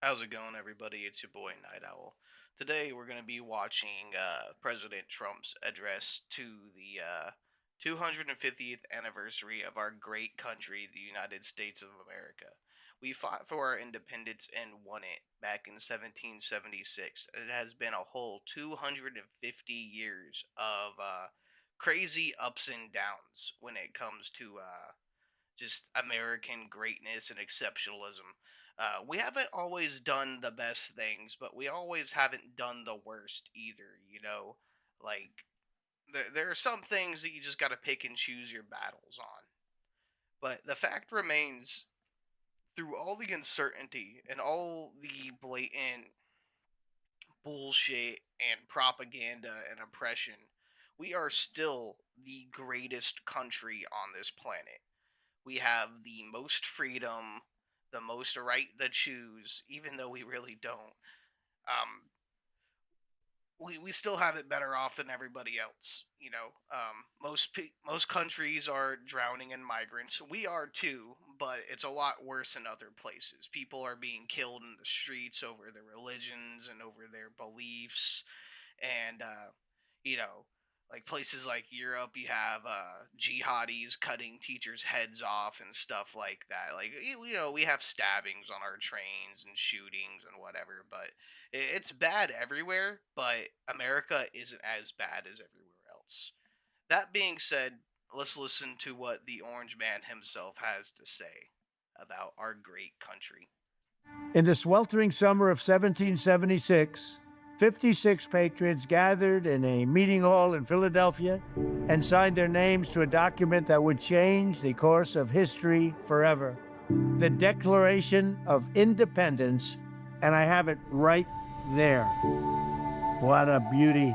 How's it going, everybody? It's your boy Night Owl. Today we're going to be watching President Trump's address to the 250th anniversary of our great country, the United States of America. We fought for our independence and won it back in 1776. It has been a whole 250 years of crazy ups and downs when it comes to just American greatness and exceptionalism. We haven't always done the best things, but we always haven't done the worst either. Like there are some things that you just got to pick and choose your battles on. But the fact remains, through all the uncertainty and all the blatant bullshit and propaganda and oppression, we are still the greatest country on this planet. We have the most freedom, the most right to choose, even though we really don't. Um, we still have it better off than everybody else. Most countries are drowning in migrants. We are too, but it's a lot worse in other places. People are being killed in the streets over their religions and over their beliefs, and you know, like places like Europe, you have jihadis cutting teachers' heads off and stuff like that. Like we have stabbings on our trains and shootings and whatever, but it's bad everywhere. But America isn't as bad as everywhere else. That being said, let's listen to what the Orange Man himself has to say about our great country. In the sweltering summer of 1776, 56 patriots gathered in a meeting hall in Philadelphia and signed their names to a document that would change the course of history forever. The Declaration of Independence, and I have it right there. What a beauty.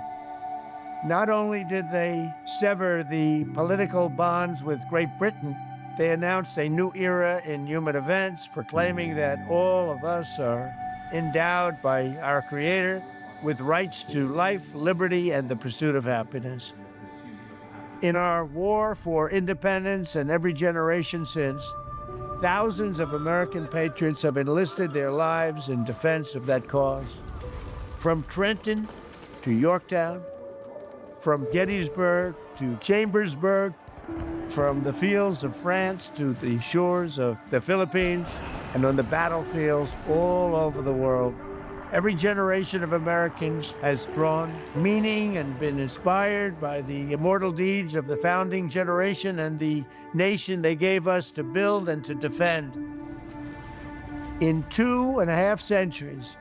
Not only did they sever the political bonds with Great Britain, they announced a new era in human events, proclaiming that all of us are endowed by our Creator with rights to life, liberty, and the pursuit of happiness. In our war for independence and every generation since, thousands of American patriots have enlisted their lives in defense of that cause. From Trenton to Yorktown, from Gettysburg to Chambersburg, from the fields of France to the shores of the Philippines, and on the battlefields all over the world, every generation of Americans has drawn meaning and been inspired by the immortal deeds of the founding generation and the nation they gave us to build and to defend. In 2.5 centuries,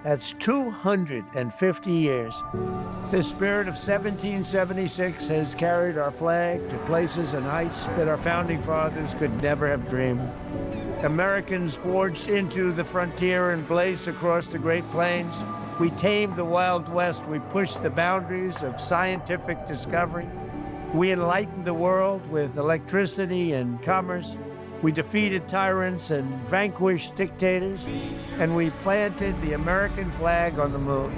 that's 250 years, the spirit of 1776 has carried our flag to places and heights that our founding fathers could never have dreamed. Americans forged into the frontier and blazed across the Great Plains. We tamed the Wild West. We pushed the boundaries of scientific discovery. We enlightened the world with electricity and commerce. We defeated tyrants and vanquished dictators, and we planted the American flag on the moon.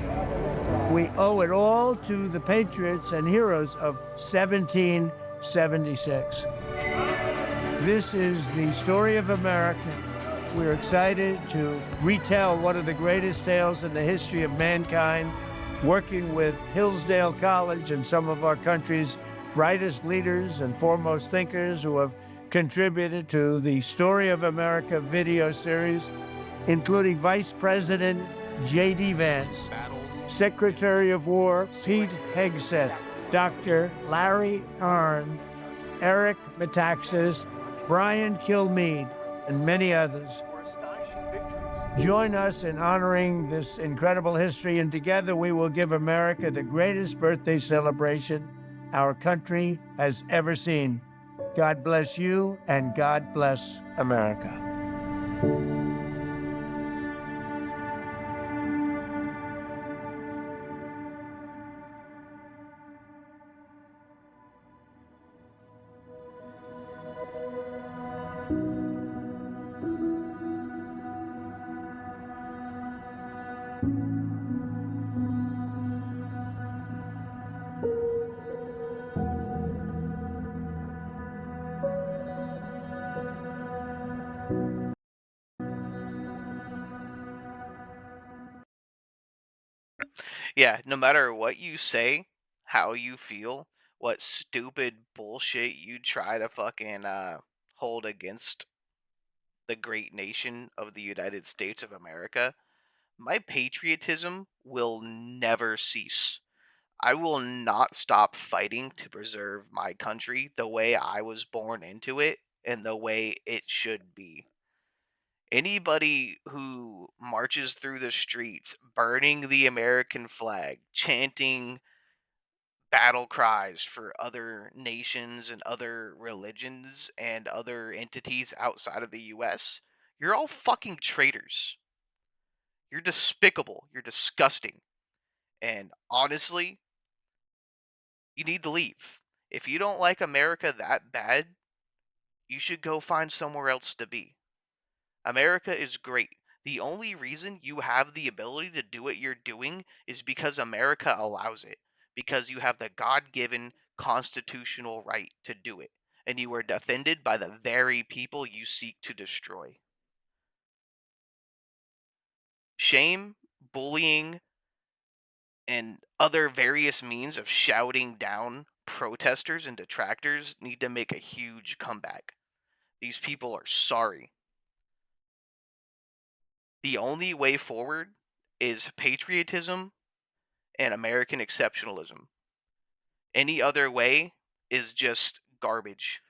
We owe it all to the patriots and heroes of 1776. This is the story of America. We're excited to retell one of the greatest tales in the history of mankind, working with Hillsdale College and some of our country's brightest leaders and foremost thinkers who have contributed to the Story of America video series, including Vice President J.D. Vance, Secretary of War Pete Hegseth, Dr. Larry Arnn, Eric Metaxas, Brian Kilmeade, and many others. Join us in honoring this incredible history, and together we will give America the greatest birthday celebration our country has ever seen. God bless you, and God bless America. Yeah, no matter what you say, how you feel, what stupid bullshit you try to fucking hold against the great nation of the United States of America, my patriotism will never cease. I will not stop fighting to preserve my country the way I was born into it and the way it should be. Anybody who marches through the streets burning the American flag, chanting battle cries for other nations and other religions and other entities outside of the US, you're all fucking traitors. You're despicable. You're disgusting. And honestly, you need to leave. If you don't like America that bad, you should go find somewhere else to be. America is great. The only reason you have the ability to do what you're doing is because America allows it. Because you have the God given constitutional right to do it. And you are defended by the very people you seek to destroy. Shame, bullying, and other various means of shouting down protesters and detractors need to make a huge comeback. These people are sorry. The only way forward is patriotism and American exceptionalism. Any other way is just garbage.